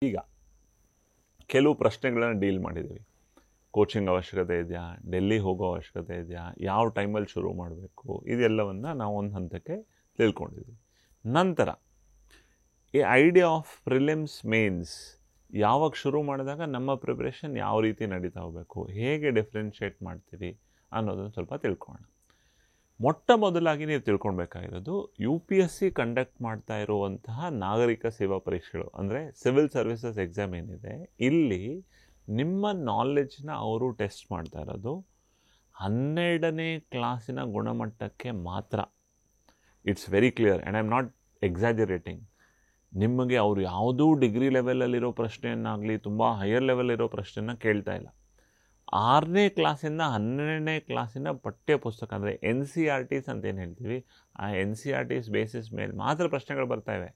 ಈಗ ಕೆಲವು ಪ್ರಶ್ನೆಗಳನ್ನು ಡೀಲ್ ಮಾಡಿದ್ದೀವಿ. ಕೋಚಿಂಗ್ ಅವಶ್ಯಕತೆ ಇದೆಯಾ, ಡೆಲ್ಲಿ ಹೋಗೋ ಅವಶ್ಯಕತೆ ಇದೆಯಾ, ಯಾವ ಟೈಮಲ್ಲಿ ಶುರು ಮಾಡಬೇಕು, ಇದೆಲ್ಲವನ್ನು ನಾವು ಒಂದು ಹಂತಕ್ಕೆ ತಿಳ್ಕೊಂಡಿದ್ದೀವಿ. ನಂತರ ಈ ಐಡಿಯಾ ಆಫ್ ಪ್ರಿಲಿಮ್ಸ್ ಮೇನ್ಸ್ ಯಾವಾಗ ಶುರು ಮಾಡಿದಾಗ ನಮ್ಮ ಪ್ರಿಪ್ರೇಷನ್ ಯಾವ ರೀತಿ ನಡೀತಾ ಹೋಗಬೇಕು, ಹೇಗೆ ಡಿಫ್ರೆನ್ಷಿಯೇಟ್ ಮಾಡ್ತೀವಿ ಅನ್ನೋದನ್ನು ಸ್ವಲ್ಪ ತಿಳ್ಕೊಳ್ಳೋಣ. ಮೊಟ್ಟ ಮೊದಲಾಗಿ ನೀವು ತಿಳ್ಕೊಳ್ಬೇಕಾಗಿರೋದು UPSC ಕಂಡಕ್ಟ್ ಮಾಡ್ತಾ ಇರುವಂತಹ ನಾಗರಿಕ ಸೇವಾ ಪರೀಕ್ಷೆಗಳು, ಅಂದರೆ ಸಿವಿಲ್ ಸರ್ವಿಸಸ್ ಎಕ್ಸಾಮ್ ಏನಿದೆ, ಇಲ್ಲಿ ನಿಮ್ಮ ನಾಲೆಡ್ಜ್ನ ಅವರು ಟೆಸ್ಟ್ ಮಾಡ್ತಾ ಇರೋದು 12ನೇ ಕ್ಲಾಸಿನ ಗುಣಮಟ್ಟಕ್ಕೆ ಮಾತ್ರ. It's very clear and I am not exaggerating. ನಿಮಗೆ ಅವರು ಯಾವುದೂ ಡಿಗ್ರಿ ಲೆವೆಲಲ್ಲಿರೋ ಪ್ರಶ್ನೆಯನ್ನಾಗಲಿ ತುಂಬ ಹೈಯರ್ ಲೆವೆಲ್ ಇರೋ ಪ್ರಶ್ನೆಯನ್ನು ಕೇಳ್ತಾ ಇಲ್ಲ. 6ನೇ ಕ್ಲಾಸಿಂದ 12ನೇ ಕ್ಲಾಸಿನ ಪಠ್ಯ ಪುಸ್ತಕ, ಅಂದರೆ NCERTs ಅಂತ ಏನು ಹೇಳ್ತೀವಿ, ಆ NCERTs ಬೇಸಿಸ್ ಮೇಲೆ ಮಾತ್ರ ಪ್ರಶ್ನೆಗಳು ಬರ್ತಾಯಿವೆ.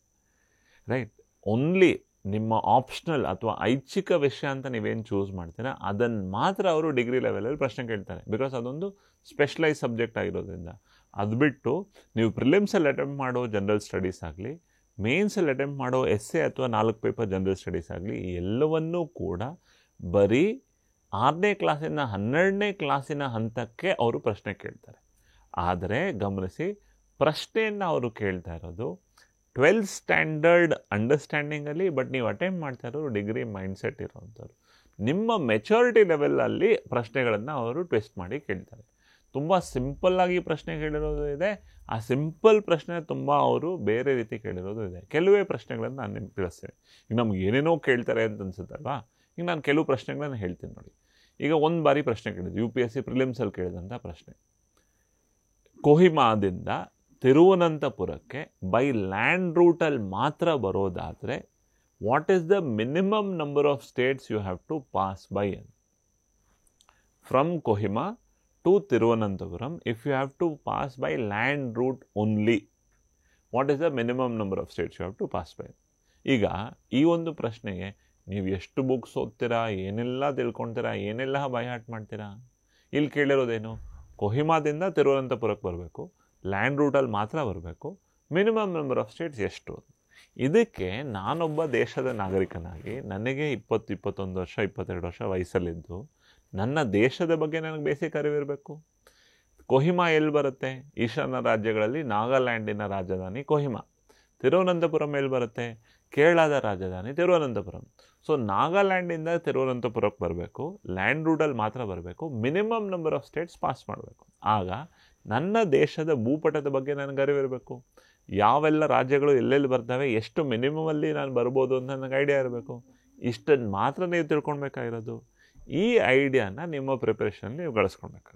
ರೈಟ್, ಓನ್ಲಿ ನಿಮ್ಮ ಆಪ್ಷನಲ್ ಅಥವಾ ಐಚ್ಛಿಕ ವಿಷಯ ಅಂತ ನೀವೇನು ಚೂಸ್ ಮಾಡ್ತೀರಾ ಅದನ್ನು ಮಾತ್ರ ಅವರು ಡಿಗ್ರಿ ಲೆವೆಲಲ್ಲಿ ಪ್ರಶ್ನೆ ಕೇಳ್ತಾರೆ, ಬಿಕಾಸ್ ಅದೊಂದು ಸ್ಪೆಷಲೈಸ್ ಸಬ್ಜೆಕ್ಟ್ ಆಗಿರೋದ್ರಿಂದ. ಅದು ಬಿಟ್ಟು ನೀವು ಪ್ರಿಲಿಮ್ಸಲ್ಲಿ ಅಟೆಂಪ್ಟ್ ಮಾಡೋ ಜನರಲ್ ಸ್ಟಡೀಸ್ ಆಗಲಿ, ಮೇನ್ಸಲ್ಲಿ ಅಟೆಂಪ್ಟ್ ಮಾಡೋ essay ಅಥವಾ 4 ಪೇಪರ್ ಜನರಲ್ ಸ್ಟಡೀಸ್ ಆಗಲಿ, ಎಲ್ಲವನ್ನೂ ಕೂಡ ಬರೀ 6ನೇ ಕ್ಲಾಸಿಂದ 12ನೇ ಕ್ಲಾಸಿನ ಹಂತಕ್ಕೆ ಅವರು ಪ್ರಶ್ನೆ ಕೇಳ್ತಾರೆ. ಆದರೆ ಗಮನಿಸಿ, ಪ್ರಶ್ನೆಯನ್ನು ಅವರು ಕೇಳ್ತಾ ಇರೋದು 12th ಸ್ಟ್ಯಾಂಡರ್ಡ್ ಅಂಡರ್ಸ್ಟ್ಯಾಂಡಿಂಗಲ್ಲಿ, ಬಟ್ ನೀವು ಅಟೆಂಪ್ಟ್ ಮಾಡ್ತಾ ಇರೋರು ಡಿಗ್ರಿ ಮೈಂಡ್ಸೆಟ್ ಇರೋವಂಥವ್ರು. ನಿಮ್ಮ ಮೆಚುರಿಟಿ ಲೆವೆಲಲ್ಲಿ ಪ್ರಶ್ನೆಗಳನ್ನು ಅವರು ಟ್ವಿಸ್ಟ್ ಮಾಡಿ ಕೇಳ್ತಾರೆ. ತುಂಬ ಸಿಂಪಲ್ಲಾಗಿ ಪ್ರಶ್ನೆ ಕೇಳಿರೋದು ಇದೆ, ಆ ಸಿಂಪಲ್ ಪ್ರಶ್ನೆ ತುಂಬ ಅವರು ಬೇರೆ ರೀತಿ ಕೇಳಿರೋದು ಇದೆ. ಕೆಲವೇ ಪ್ರಶ್ನೆಗಳನ್ನು ನಾನು ನಿಮ್ಗೆ ತಿಳಿಸ್ತೇನೆ. ಈಗ ನಮ್ಗೆ ಏನೇನೋ ಕೇಳ್ತಾರೆ ಅಂತ ಅನ್ಸುತ್ತಲ್ವಾ. ಈಗ ನಾನು ಕೆಲವು ಪ್ರಶ್ನೆಗಳನ್ನು ಹೇಳ್ತೀನಿ ನೋಡಿ. ಈಗ ಒಂದು ಬಾರಿ ಪ್ರಶ್ನೆ ಕೇಳಿದ್ದು UPSC ಪ್ರಿಲಿಮ್ಸಲ್ಲಿ ಕೇಳಿದಂಥ ಪ್ರಶ್ನೆ, ಕೊಹಿಮಾದಿಂದ ತಿರುವನಂತಪುರಕ್ಕೆ ಬೈ ಲ್ಯಾಂಡ್ ರೂಟಲ್ಲಿ ಮಾತ್ರ ಬರೋದಾದರೆ what is the minimum number of states you have to pass by? From Kohima to Thiruvananthapuram, if you have to pass by land route only, what is the minimum number of states you have to pass by? ಈಗ ಈ ಒಂದು ಪ್ರಶ್ನೆಗೆ ನೀವು ಎಷ್ಟು books ಓದ್ತೀರಾ, ಏನೆಲ್ಲ ತಿಳ್ಕೊಳ್ತೀರಾ, ಏನೆಲ್ಲ by heart ಮಾಡ್ತೀರಾ? ಇಲ್ಲಿ ಕೇಳಿರೋದೇನು, ಕೊಹಿಮಾದಿಂದ ತಿರುವನಂತಪುರಕ್ಕೆ ಬರಬೇಕು, ಲ್ಯಾಂಡ್ ರೂಟಲ್ಲಿ ಮಾತ್ರ ಬರಬೇಕು, ಮಿನಿಮಮ್ ನಂಬರ್ ಆಫ್ ಸ್ಟೇಟ್ಸ್ ಎಷ್ಟು? ಇದಕ್ಕೆ ನಾನೊಬ್ಬ ದೇಶದ ನಾಗರಿಕನಾಗಿ ನನಗೆ 20-21 ವರ್ಷ 22 ವರ್ಷ ವಯಸ್ಸಲ್ಲಿದ್ದು ನನ್ನ ದೇಶದ ಬಗ್ಗೆ ನನಗೆ ಬೇಸಿಕ್ ಅರಿವಿರಬೇಕು. ಕೊಹಿಮಾ ಎಲ್ಲಿ ಬರುತ್ತೆ? ಈಶಾನ್ಯ ರಾಜ್ಯಗಳಲ್ಲಿ ನಾಗಾಲ್ಯಾಂಡಿನ ರಾಜಧಾನಿ ಕೊಹಿಮಾ. ತಿರುವನಂತಪುರಂ ಎಲ್ಲಿ ಬರುತ್ತೆ? ಕೇರಳದ ರಾಜಧಾನಿ ತಿರುವನಂತಪುರಂ. ಸೊ ನಾಗಾಲ್ಯಾಂಡಿಂದ ತಿರುವನಂತಪುರಕ್ಕೆ ಬರಬೇಕು, ಲ್ಯಾಂಡ್ ರೂಟಲ್ಲಿ ಮಾತ್ರ ಬರಬೇಕು, minimum number of States pass ಮಾಡಬೇಕು. ಆಗ ನನ್ನ ದೇಶದ ಭೂಪಟದ ಬಗ್ಗೆ ನನಗೆ ಅರಿವಿರಬೇಕು. ಯಾವೆಲ್ಲ ರಾಜ್ಯಗಳು ಎಲ್ಲೆಲ್ಲಿ ಬರ್ತವೆ, ಎಷ್ಟು ಮಿನಿಮಮಲ್ಲಿ ನಾನು ಬರ್ಬೋದು ಅಂತ ನನಗೆ ಐಡಿಯಾ ಇರಬೇಕು. ಇಷ್ಟನ್ನು ಮಾತ್ರ ನೀವು ತಿಳ್ಕೊಳ್ಬೇಕಾಗಿರೋದು. ಈ ಐಡಿಯಾನ ನಿಮ್ಮ ಪ್ರಿಪ್ರೇಷನಲ್ಲಿ ನೀವು ಗಳಿಸ್ಕೊಳ್ಬೇಕಾಗುತ್ತೆ.